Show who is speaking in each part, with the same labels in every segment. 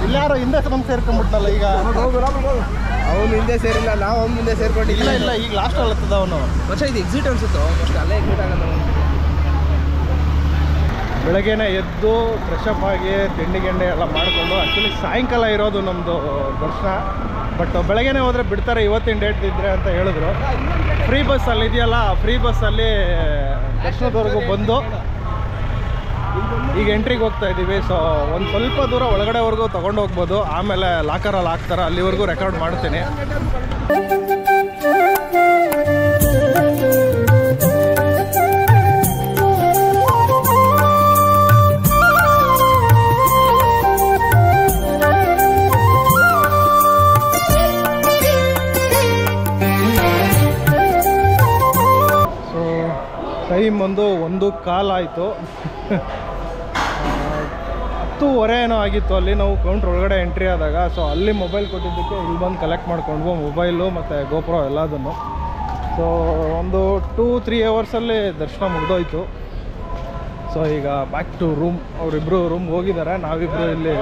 Speaker 1: ಇಲ್ಲಾರೋ ಹಿಂದೆ ಬಂದು ಸೇರ್ಕೊಂಡ್ಬಿಟ್ಟಲ್ಲ ಈಗ.
Speaker 2: ಅವನು ಹಿಂದೆ ಸೇರಿಲ್ಲ, ನಾವು ಅವ್ನ ಮುಂದೆ ಸೇರ್ಕೊಂಡಿಲ್ಲ.
Speaker 1: ಇಲ್ಲ ಈಗ ಲಾಸ್ಟ್ ಅಲ್ಲತ್ತದ ಅವನು.
Speaker 2: ವರ್ಷ ಇದು ಎಕ್ಸಿಟ್ ಅನ್ಸುತ್ತೋ, ಅಷ್ಟು ಅಲ್ಲೇ ಎಕ್ಸಿಟ್ ಆಗಲ್ಲ.
Speaker 1: ಬೆಳಗ್ಗೆನೇ ಎದ್ದು ಫ್ರೆಶ್ ಅಪ್ ಆಗಿ ತಿಂಡಿ ಗಿಂಡಿ ಎಲ್ಲ ಮಾಡಿಕೊಂಡು, ಆ್ಯಕ್ಚುಲಿ ಸಾಯಂಕಾಲ ಇರೋದು ನಮ್ಮದು ದರ್ಶನ. ಬಟ್ ಬೆಳಗ್ಗೆನೇ ಹೋದರೆ ಬಿಡ್ತಾರೆ ಇವತ್ತಿನ ಡೇಟ್ ಇದ್ದರೆ ಅಂತ ಹೇಳಿದ್ರು. ಫ್ರೀ ಬಸ್ಸಲ್ಲಿ ಇದೆಯಲ್ಲ, ಫ್ರೀ ಬಸ್ಸಲ್ಲಿ ದರ್ಶನದವರೆಗೂ ಬಂದು ಈಗ ಎಂಟ್ರಿಗೆ ಹೋಗ್ತಾ ಇದ್ದೀವಿ. ಸೊ ಒಂದು ಸ್ವಲ್ಪ ದೂರ ಒಳಗಡೆವರೆಗೂ ತೊಗೊಂಡು ಹೋಗ್ಬೋದು, ಆಮೇಲೆ ಲಾಕರಲ್ಲಿ ಹಾಕ್ತಾರೆ, ಅಲ್ಲಿವರೆಗೂ ರೆಕಾರ್ಡ್ ಮಾಡ್ತೀನಿ. ಟೈಮ್ ಒಂದು 1:15 ಆಯಿತು. 10:15 ಏನೋ ಆಗಿತ್ತು ಅಲ್ಲಿ ನಾವು ಕೌಂಟ್ರ್ ಒಳಗಡೆ ಎಂಟ್ರಿ ಆದಾಗ. ಸೊ ಅಲ್ಲಿ ಮೊಬೈಲ್ ಕೊಟ್ಟಿದ್ದಕ್ಕೆ ಇಲ್ಲಿ ಬಂದು ಕಲೆಕ್ಟ್ ಮಾಡ್ಕೊಂಡ್ವು, ಮೊಬೈಲು ಮತ್ತು ಗೋಪ್ರೋ ಎಲ್ಲದನ್ನು. ಸೊ ಒಂದು 2-3 ಅವರ್ಸಲ್ಲಿ ದರ್ಶನ ಮುಗಿದೋಯ್ತು. ಸೊ ಈಗ ಬ್ಯಾಕ್ ಟು ರೂಮ್. ಅವರಿಬ್ಬರು ರೂಮ್ಗೆ ಹೋಗಿದ್ದಾರೆ, ನಾವಿಬ್ಬರು ಇಲ್ಲಿ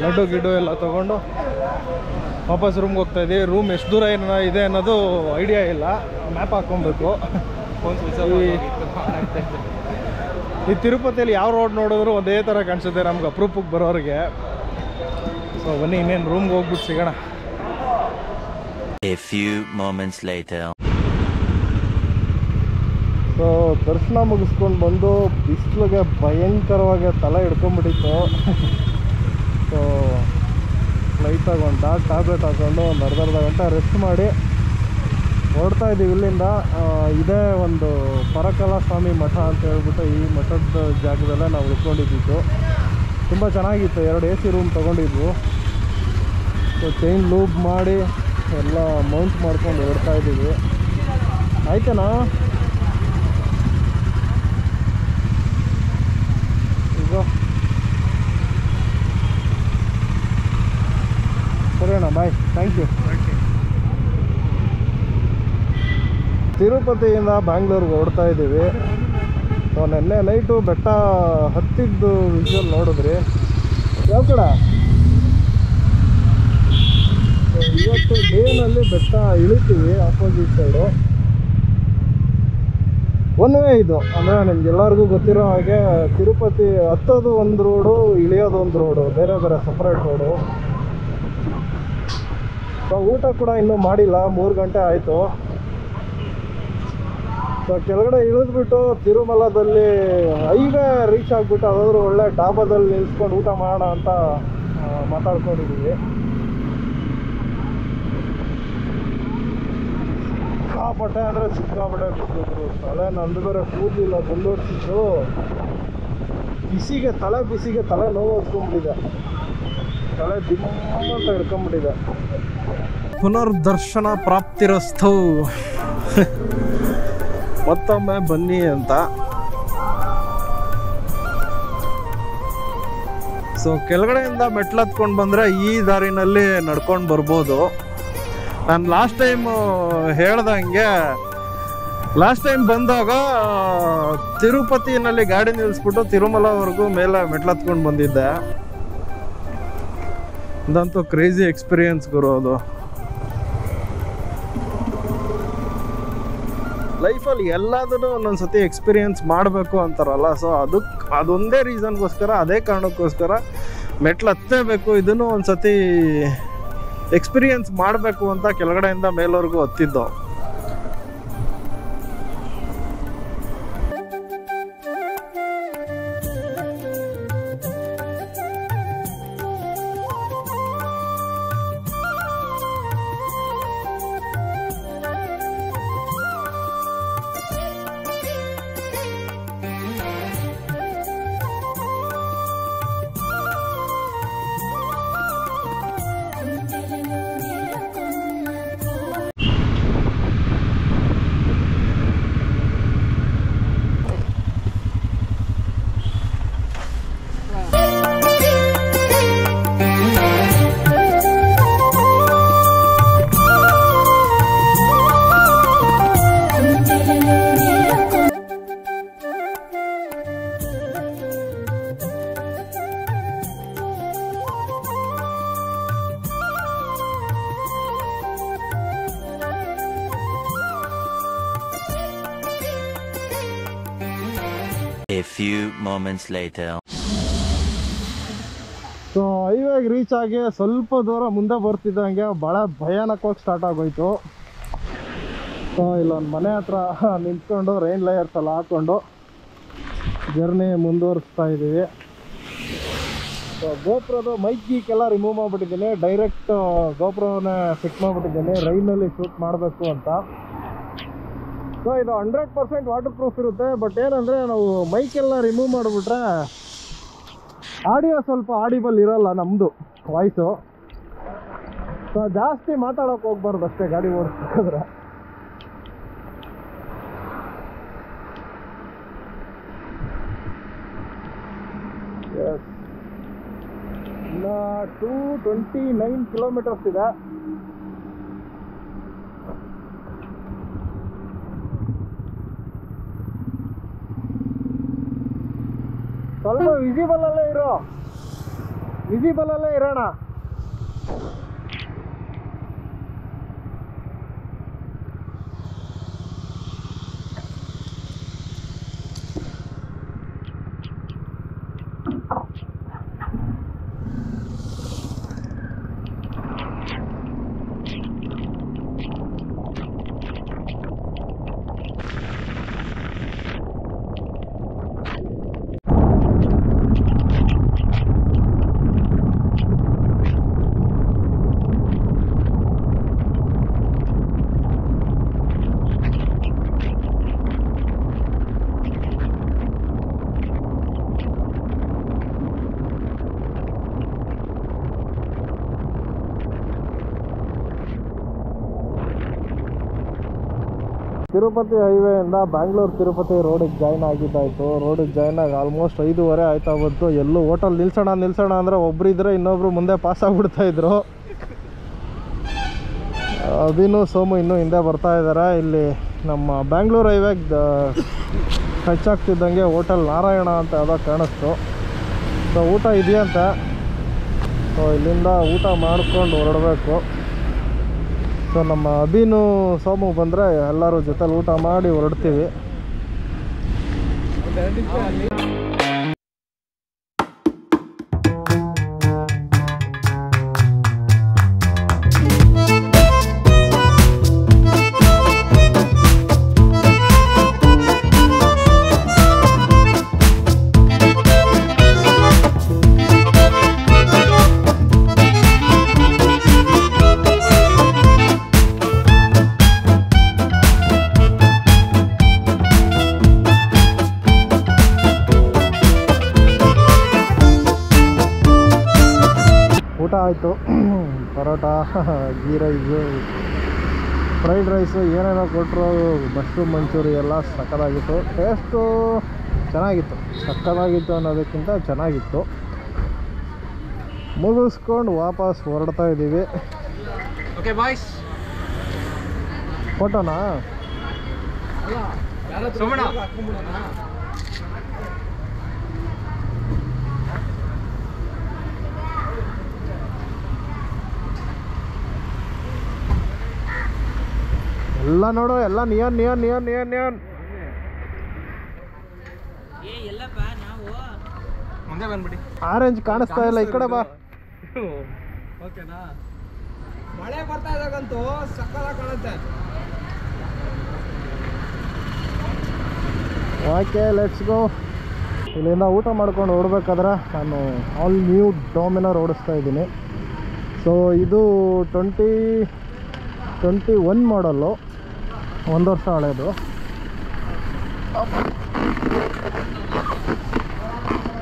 Speaker 1: ಲಡ್ಡು ಗಿಡ್ಡು ಎಲ್ಲ ತೊಗೊಂಡು ವಾಪಸ್ ರೂಮ್ಗೆ ಹೋಗ್ತಾಯಿದ್ದೀವಿ. ರೂಮ್ ಎಷ್ಟು ದೂರ ಇದೆ ಅನ್ನೋದು ಐಡಿಯಾ ಇಲ್ಲ, ಮ್ಯಾಪ್ ಹಾಕ್ಕೊಬೇಕು. ಈ ತಿರುಪತಿಯಲ್ಲಿ ಯಾವ ರೋಡ್ ನೋಡಿದ್ರು ಒಂದೇ ಥರ ಕಾಣಿಸುತ್ತೆ ನಮ್ಗೆ ಅಪರೂಪಕ್ಕೆ ಬರೋರಿಗೆ. ಸೊ ಬನ್ನಿ ಇನ್ನೇನು ರೂಮ್ಗೆ ಹೋಗ್ಬಿಟ್ಟು ಸಿಗೋಣ. ಸೊ ದರ್ಶನ ಮುಗಿಸ್ಕೊಂಡು ಬಂದು ಬಿಸಿಲಿಗೆ ಭಯಂಕರವಾಗಿ ತಲೆ ಹಿಡ್ಕೊಂಡ್ಬಿಟ್ಟಿತ್ತು. ಸೊ ಲೈಟಾಗಿ ಒಂದು ಟ್ಯಾಬ್ಲೆಟ್ ಹಾಕ್ಕೊಂಡು ಒಂದು ಅರ್ಧ ಗಂಟೆ ರೆಸ್ಟ್ ಮಾಡಿ ಹೊರಡ್ತಾ ಇದ್ದೀವಿ ಇಲ್ಲಿಂದ. ಇದೇ ಒಂದು ಪರಕಲಾ ಸ್ವಾಮಿ ಮಠ ಅಂತ ಹೇಳ್ಬಿಟ್ಟು ಈ ಮಠದ ಜಾಗದಲ್ಲೇ ನಾವು ಉಳ್ಕೊಂಡಿದ್ದು. ತುಂಬ ಚೆನ್ನಾಗಿತ್ತು. 2 AC ರೂಮ್ ತೊಗೊಂಡಿದ್ವು. ಸೊ ಚೈನ್ ಲೂಬ್ ಮಾಡಿ ಎಲ್ಲ ಮೌಂಟ್ ಮಾಡ್ಕೊಂಡು ಹೊರಡ್ತಾ ಇದ್ದೀವಿ. ಆಯ್ತೇನಾ? ಈಗ ಸರಿ ಅಣ್ಣ, ಬಾಯ್, ಥ್ಯಾಂಕ್ ಯು. ತಿರುಪತಿಯಿಂದ ಬ್ಯಾಂಗ್ಳೂರ್ಗೆ ಹೊರಡ್ತಾ ಇದ್ದೀವಿ. ಸೊ ನೆನ್ನೆ ನೈಟು ಬೆಟ್ಟ ಹತ್ತಿದ್ದು ವಿಜುವಲ್ ನೋಡಿದ್ರಿ. ಯಾವ ಕಡೆ ಇವತ್ತು ಡೇನಲ್ಲಿ ಬೆಟ್ಟ ಇಳಿತೀವಿ ಆಪೋಸಿಟ್ ಸೈಡು. ಒನ್ ವೇ ಇದು, ಅಂದರೆ ನಿಮ್ಗೆಲ್ಲರಿಗೂ ಗೊತ್ತಿರೋ ಹಾಗೆ ತಿರುಪತಿ ಹತ್ತೋದು ಒಂದು ರೋಡು, ಇಳಿಯೋದು ಒಂದು ರೋಡು, ಬೇರೆ ಬೇರೆ ಸಪ್ರೇಟ್ ರೋಡು. ಸೊ ಊಟ ಕೂಡ ಇನ್ನೂ ಮಾಡಿಲ್ಲ, 3 ಗಂಟೆ ಆಯಿತು. ಸೊ ಕೆಳಗಡೆ ಇಳಿದ್ಬಿಟ್ಟು ತಿರುಮಲದಲ್ಲಿ ಹೈವೇ ರೀಚ್ ಆಗಿಬಿಟ್ಟು ಅದಾದರೂ ಒಳ್ಳೆ ಡಾಬಾದಲ್ಲಿ ನಿಲ್ಸ್ಕೊಂಡು ಊಟ ಮಾಡೋಣ ಅಂತ ಮಾತಾಡ್ಕೊಂಡಿದ್ದೀವಿ. ಸಿಕ್ಕಾಪಟ್ಟೆ ಅಂದರೆ ಸಿಕ್ಕಾಪಟ್ಟೆ ಬಿಸಿಲು. ತಲೆ ನಂದು ಬೇರೆ ಕೂದಲಿಲ್ಲ, ಬಂದೋಡ್ಸಿದ್ದು ಬಿಸಿಗೆ ತಲೆ ನೋವು ಹೊತ್ಕೊಂಡ್ಬಿಟ್ಟಿದೆ. ತಲೆ ದಿಮ್ಮ ಅಂತ ಹಿಡ್ಕೊಂಡ್ಬಿಟ್ಟಿದೆ. ಪುನರ್ದರ್ಶನ ಪ್ರಾಪ್ತಿರಸ್ತು. ಮತ್ತೊಮ್ಮೆ ಬನ್ನಿ ಅಂತ. ಸೊ ಕೆಳಗಡೆಯಿಂದ ಮೆಟ್ಲು ಹತ್ಕೊಂಡು ಬಂದರೆ ಈ ದಾರಿನಲ್ಲಿ ನಡ್ಕೊಂಡು ಬರ್ಬೋದು. ನಾನು ಲಾಸ್ಟ್ ಟೈಮ್ ಹೇಳ್ದಂಗೆ ಲಾಸ್ಟ್ ಟೈಮ್ ಬಂದಾಗ ತಿರುಪತಿನಲ್ಲಿ ಗಾಡಿ ನಿಲ್ಲಿಸ್ಬಿಟ್ಟು ತಿರುಮಲವರೆಗೂ ಮೇಲೆ ಮೆಟ್ಲು ಹತ್ಕೊಂಡು ಬಂದಿದ್ದೆ. ಇದಂತೂ ಕ್ರೇಜಿ ಎಕ್ಸ್ಪೀರಿಯನ್ಸ್ ಗುರು. ಅದು ಲೈಫಲ್ಲಿ ಎಲ್ಲದನ್ನು ಒಂದೊಂದು ಸತಿ ಎಕ್ಸ್ಪೀರಿಯನ್ಸ್ ಮಾಡಬೇಕು ಅಂತಾರಲ್ಲ. ಸೊ ಅದೊಂದೇ ರೀಸನ್ಗೋಸ್ಕರ, ಅದೇ ಕಾರಣಕ್ಕೋಸ್ಕರ ಮೆಟ್ಲು ಹತ್ತೇಬೇಕು. ಇದನ್ನು ಒಂದು ಸತಿ ಎಕ್ಸ್ಪೀರಿಯನ್ಸ್ ಮಾಡಬೇಕು ಅಂತ ಕೆಳಗಡೆಯಿಂದ ಮೇಲವರೆಗೂ ಹತ್ತಿದ್ದು.
Speaker 3: A few moments later.
Speaker 1: So ಹೈವೇಗೆ ರೀಚ್ ಆಗಿ ಸ್ವಲ್ಪ ದೂರ ಮುಂದೆ ಬರ್ತಿದ್ದಂಗೆ ಭಾಳ ಭಯಾನಕವಾಗಿ ಸ್ಟಾರ್ಟ್ ಆಗೋಯ್ತು. ಸೊ ಇಲ್ಲೊಂದು ಮನೆ ಹತ್ರ ನಿಂತ್ಕೊಂಡು ರೈನ್ ಲೇಯರ್ಸ್ ಎಲ್ಲ ಹಾಕ್ಕೊಂಡು ಜರ್ನಿ ಮುಂದುವರಿಸ್ತಾ ಇದ್ದೀವಿ. ಸೊ ಗೋಪ್ರದು ಮೈಕ್ ಗೀಕೆಲ್ಲ ರಿಮೂವ್ ಮಾಡಿಬಿಟ್ಟಿದ್ದೀನಿ, ಡೈರೆಕ್ಟ್ ಗೋಪ್ರವನ್ನೇ ಫಿಟ್ ಮಾಡಿಬಿಟ್ಟಿದ್ದೀನಿ ರೈನಲ್ಲಿ ಶೂಟ್ ಮಾಡಬೇಕು ಅಂತ. ಸೊ ಇದು 100% ವಾಟರ್ ಪ್ರೂಫ್ ಇರುತ್ತೆ. ಬಟ್ ಏನಂದರೆ ನಾವು ಮೈಕೆಲ್ಲ ರಿಮೂವ್ ಮಾಡಿಬಿಟ್ರೆ ಆಡಿಯೋ ಸ್ವಲ್ಪ ಆಡಿಬಲ್ ಇರೋಲ್ಲ ನಮ್ಮದು ವಾಯ್ಸು. ಸೊ ಜಾಸ್ತಿ ಮಾತಾಡೋಕೆ ಹೋಗ್ಬಾರ್ದು ಅಷ್ಟೇ ಗಾಡಿ ಓಡಿಸ್ಬೇಕಾದ್ರೆ. ಇನ್ನು 229 ಕಿಲೋಮೀಟರ್ಸ್ ಇದೆ. ಸ್ವಲ್ಪ ವಿಸಿಬಲಲ್ಲೇ ಇರೋಣ. ತಿರುಪತಿ ಹೈವೇಯಿಂದ ಬ್ಯಾಂಗ್ಳೂರು ತಿರುಪತಿ ರೋಡಿಗೆ ಜಾಯ್ನ್ ಆಗಿದ್ದಾಯಿತು. ರೋಡಿಗೆ ಜಾಯ್ನ್ ಆಗಿ ಆಲ್ಮೋಸ್ಟ್ 5:30 ಆಯ್ತಾ ಬಂತು. ಎಲ್ಲೂ ಹೋಟೆಲ್ ನಿಲ್ಸೋಣ ಅಂದರೆ ಒಬ್ಬರಿದ್ರೆ ಇನ್ನೊಬ್ರು ಮುಂದೆ ಪಾಸ್ ಆಗಿಬಿಡ್ತಾಯಿದ್ರು. ಅಭಿನು ಸೋಮು ಇನ್ನೂ ಹಿಂದೆ ಬರ್ತಾ ಇದ್ದಾರೆ. ಇಲ್ಲಿ ನಮ್ಮ ಬ್ಯಾಂಗ್ಳೂರು ಹೈವೇಗೆ ಟಚ್ ಆಗ್ತಿದ್ದಂಗೆ ಹೋಟೆಲ್ ನಾರಾಯಣ ಅಂತ ಯಾವುದೋ ಕಾಣಿಸ್ತು. ಸೊ ಊಟ ಇದೆಯಂತೆ. ಸೊ ಇಲ್ಲಿಂದ ಊಟ ಮಾಡ್ಕೊಂಡು ಹೊರಡಬೇಕು. ಸೊ ನಮ್ಮ ಅಭಿನು ಸೋಮು ಬಂದರೆ ಎಲ್ಲರೂ ಜೊತೆಲಿ ಊಟ ಮಾಡಿ ಹೊರಡ್ತೀವಿ. ಊಟ ಆಯಿತು. Parotta, ghee rice, fried rice ಏನೇನೋ ಕೊಟ್ಟರು. ಮಶ್ರೂಮ್ ಮಂಚೂರಿ ಎಲ್ಲ ಸಕ್ಕತ್ತಾಗಿತ್ತು. ಟೇಸ್ಟು ಚೆನ್ನಾಗಿತ್ತು. ಸಕ್ಕತ್ತಾಗಿತ್ತು ಅನ್ನೋದಕ್ಕಿಂತ ಚೆನ್ನಾಗಿತ್ತು. ಮುಗಿಸ್ಕೊಂಡು ವಾಪಸ್ ಹೊರಡ್ತಾ ಇದ್ದೀವಿ.
Speaker 2: ಓಕೆ ಬಾಯ್ಸ್,
Speaker 1: ಫೋಟೋನಾ? ಎಲ್ಲ ನೋಡು, ಎಲ್ಲ ನಿಯನ್
Speaker 2: ಮುಂದೆ ಬಂದ್ಬಿಡಿ.
Speaker 1: ಆರೆಂಜ್ ಕಾಣಿಸ್ತಾ ಇಲ್ಲ. ಈ ಕಡೆ ಬಾ.
Speaker 2: ಓಕೆನಾ? ಮಳೆ ಬರ್ತಾ ಇದ್ದಾಗಂತೂ ಸಕ್ಕತ್ತಾಗಿ ಕಾಣುತ್ತೆ.
Speaker 1: Okay, let's go. ಇಲ್ಲಿಂದ ಊಟ ಮಾಡ್ಕೊಂಡು ಹೊರಡ್ಬೇಕಾದ್ರೆ ನಾನು ಆಲ್ ನ್ಯೂ ಡಾಮಿನರ್ ಓಡಿಸ್ತಾ ಇದ್ದೀನಿ. ಸೊ ಇದು 2021 ಮಾಡಲ್ಲು, 1 ವರ್ಷ ಹಳೇದು.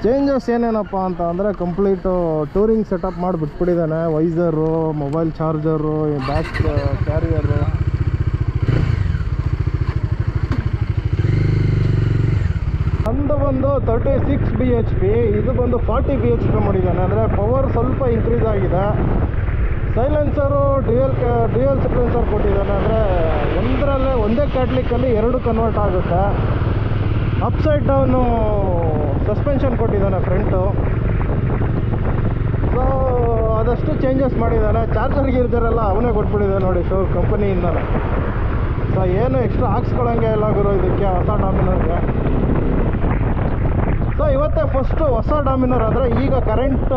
Speaker 1: ಚೇಂಜಸ್ ಏನೇನಪ್ಪ ಅಂತ ಅಂದರೆ ಕಂಪ್ಲೀಟು ಟೂರಿಂಗ್ ಸೆಟಪ್ ಮಾಡಿ ಬಿಟ್ಬಿಟ್ಟಿದ್ದಾನೆ. Visor, mobile charger, back carrier, ಒಂದು ಬಂದು 36 bhp, ಇದು ಬಂದು 40 bhp ಮಾಡಿದ್ದಾನೆ. ಅಂದರೆ ಪವರ್ ಸ್ವಲ್ಪ ಇನ್ಕ್ರೀಸ್ ಆಗಿದೆ. ಸೈಲೆನ್ಸರು ಡ್ಯುಯಲ್ ಸೈಲೆನ್ಸರ್ ಕೊಟ್ಟಿದ್ದಾನೆ. ಅಂದರೆ ಒಂದೇ ಕ್ಯಾಟ್ಲಿಕ್ಕಲ್ಲಿ 2 ಕನ್ವರ್ಟ್ ಆಗುತ್ತೆ. ಅಪ್ಸೈಡ್ ಡೌನು ಸಸ್ಪೆನ್ಷನ್ ಕೊಟ್ಟಿದ್ದಾನೆ ಫ್ರಂಟು. ಸೊ ಅದಷ್ಟು ಚೇಂಜಸ್ ಮಾಡಿದ್ದಾನೆ. ಚಾರ್ಜರ್ ಗಿರ್ಜರೆಲ್ಲ ಅವನೇ ಕೊಟ್ಬಿಟ್ಟಿದ್ದಾನೆ ನೋಡಿ, ಕಂಪನಿಯಿಂದನೇ. ಸೊ ಏನು ಎಕ್ಸ್ಟ್ರಾ ಹಾಕ್ಸ್ಕೊಳ್ಳೋಂಗೆ ಎಲ್ಲ ಗುರು ಇದಕ್ಕೆ ಹೊಸ ಡಾಮಿನರ್ಗೆ. ಸೊ ಇವತ್ತೇ ಫಸ್ಟು ಹೊಸ ಡಾಮಿನರ್ ಆದರೆ ಈಗ ಕರೆಂಟ್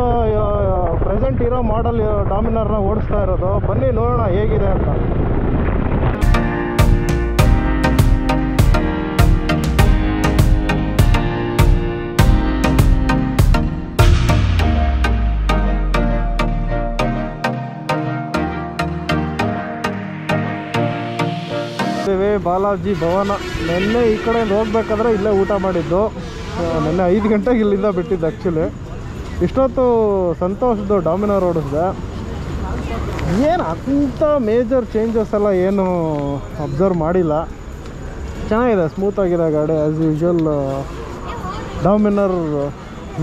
Speaker 1: ಪ್ರೆಸೆಂಟ್ ಇರೋ ಮಾಡಲ್ ಡಾಮಿನರ್ನ ಓಡಿಸ್ತಾ ಇರೋದು. ಬನ್ನಿ ನೋಡೋಣ ಹೇಗಿದೆ ಅಂತ. ಬಾಲಾಜಿ ಭವನ. ನಿನ್ನೆ ಈ ಕಡೆಯಿಂದ ಹೋಗ್ಬೇಕಾದ್ರೆ ಇಲ್ಲೇ ಊಟ ಮಾಡಿದ್ದು. ನಿನ್ನೆ 5 ಗಂಟೆಗೆ ಇಲ್ಲಿಂದ ಬಿಟ್ಟಿದ್ದು ಆ್ಯಕ್ಚುಲಿ. ಇಷ್ಟೊತ್ತು ಸಂತೋಷದ್ದು ಡಾಮಿನರ್ ಓಡಿಸಿದೆ. ಏನು ಅಂಥ ಮೇಜರ್ ಚೇಂಜಸ್ ಎಲ್ಲ ಏನು ಅಬ್ಸರ್ವ್ ಮಾಡಿಲ್ಲ. ಚೆನ್ನಾಗಿದೆ, ಸ್ಮೂತಾಗಿದೆ ಗಾಡಿ as usual. Dominar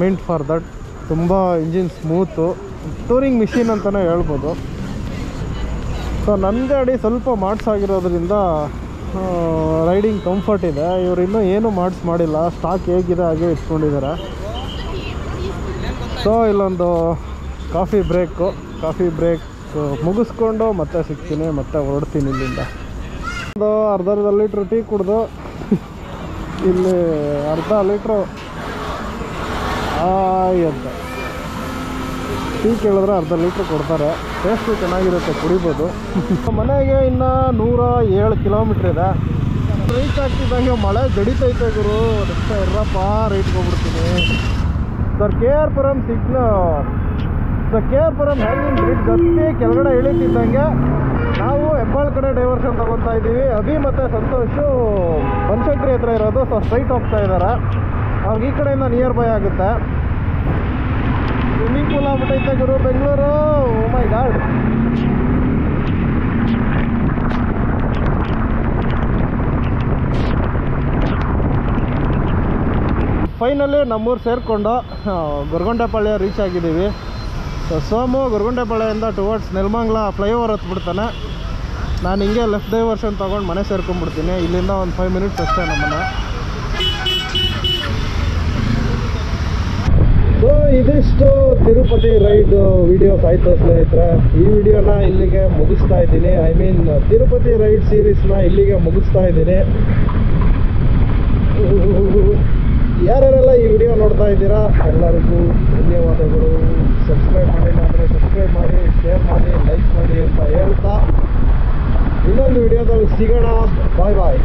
Speaker 1: meant for that. ತುಂಬ ಇಂಜಿನ್ ಸ್ಮೂತು, ಟೂರಿಂಗ್ ಮಿಷಿನ್ ಅಂತಲೇ ಹೇಳ್ಬೋದು. ಸೊ ನನ್ನ ಗಾಡಿ ಸ್ವಲ್ಪ ಮಾಡಿಸಾಗಿರೋದ್ರಿಂದ ರೈಡಿಂಗ್ ಕಂಫರ್ಟ್ ಇದೆ. ಇವರು ಇನ್ನೂ ಏನೂ ಮಾಡಿಲ್ಲ, ಸ್ಟಾಕ್ ಹೇಗಿದೆ ಹಾಗೆ ಇಟ್ಕೊಂಡಿದ್ದಾರೆ. ಸೊ ಇಲ್ಲೊಂದು ಕಾಫಿ ಬ್ರೇಕ್ ಮುಗಿಸ್ಕೊಂಡು ಮತ್ತೆ ಸಿಗ್ತೀನಿ, ಮತ್ತೆ ಹೊರಡ್ತೀನಿ ಇಲ್ಲಿಂದ. ಒಂದು ಅರ್ಧ ಲೀಟ್ರ್ ಟೀ ಕುಡಿದು ಇಲ್ಲಿ ಅರ್ಧ ಲೀಟ್ರು ಅಂತ ಟೀ ಕೇಳಿದ್ರೆ ಅರ್ಧ ಲೀಟ್ರ್ ಕೊಡ್ತಾರೆ. ಟೇಸ್ಟು ಚೆನ್ನಾಗಿರುತ್ತೆ, ಕುಡಿಬೋದು. ಮನೆಗೆ ಇನ್ನು 107 ಕಿಲೋಮೀಟ್ರ್ ಇದೆ. ರೀಚ್ ಆಗ್ತಿದ್ದಂಗೆ ಮಳೆ ಜಡಿತೈತೆ ಗುರು. ನೆಕ್ಸ್ಟ್ ಇರಪ್ಪ ರೈಟ್ಗೆ ಹೋಗ್ಬಿಡ್ತೀನಿ. ಸರ್ KR-ಪುರಂ ಹ್ಯಾಂಗಿಂಗ್ ಬ್ರಿಡ್ಜ್ ಗತ್ತಿ ಕೆಳಗಡೆ ಇಳಿತಿದ್ದಂಗೆ ನಾವು ಹೆಬ್ಬಾಳ್ ಕಡೆ ಡೈವರ್ಷನ್ ತೊಗೊತಾ ಇದ್ದೀವಿ. ಅಭಿ ಮತ್ತು ಸಂತೋಷು ಬನಶಂಕರಿ ಹತ್ರ ಇರೋದು. ಸೊ ಸ್ಟ್ರೈಟ್ ಹೋಗ್ತಾ ಇದ್ದಾರೆ. ಅವ್ರಿಗೆ ಈ ಕಡೆಯಿಂದ ನಿಯರ್ ಬೈ ಆಗುತ್ತೆ. ಸ್ವಿಮ್ಮಿಂಗ್ ಪೂಲ್ ಆಗ್ಬಿಟ್ಟೈತೆ ಗುರು Bengaluru. Oh my god. Finally ನಮ್ಮೂರು ಸೇರಿಕೊಂಡು ಗೊರಗೊಂಡಪಾಳ್ಯ ರೀಚ್ ಆಗಿದ್ದೀವಿ. ಸೊ ಸೋಮು ಗೊರಗೊಂಡಪಾಳ್ಯದಿಂದ ಟುವರ್ಡ್ಸ್ ನೆಲಮಂಗಲ ಫ್ಲೈಓವರ್ ಹತ್ಬಿಡ್ತಾನೆ. ನಾನು ಹಿಂಗೆ ಲೆಫ್ಟ್ ಡೈವರ್ಷನ್ ತೊಗೊಂಡು ಮನೆ ಸೇರ್ಕೊಂಡ್ಬಿಡ್ತೀನಿ. ಇಲ್ಲಿಂದ ಒಂದು 5 ಮಿನಿಟ್ಸ್ ಅಷ್ಟೇ ನಮ್ಮನೆ. ಸೊ ಇದಿಷ್ಟು ತಿರುಪತಿ ರೈಡ್ ವಿಡಿಯೋಸ್ ಆಯಿತು ಸ್ನೇಹಿತರೆ. ಈ ವಿಡಿಯೋನ ಇಲ್ಲಿಗೆ ಮುಗಿಸ್ತಾ ಇದ್ದೀನಿ. ತಿರುಪತಿ ರೈಡ್ ಸೀರೀಸ್ನ ಇಲ್ಲಿಗೆ ಮುಗಿಸ್ತಾ ಇದ್ದೀನಿ. ಯಾರ್ಯಾರೆಲ್ಲ ಈ ವಿಡಿಯೋ ನೋಡ್ತಾ ಇದ್ದೀರಾ ಎಲ್ಲರಿಗೂ ಧನ್ಯವಾದಗಳು. ಸಬ್ಸ್ಕ್ರೈಬ್ ಮಾಡಿಲ್ಲ ಅಂದರೆ ಸಬ್ಸ್ಕ್ರೈಬ್ ಮಾಡಿ, ಶೇರ್ ಮಾಡಿ, ಲೈಕ್ ಮಾಡಿ ಅಂತ ಹೇಳ್ತಾ ಇನ್ನೊಂದು ವಿಡಿಯೋದಲ್ಲಿ ಸಿಗೋಣ. ಬಾಯ್ ಬಾಯ್.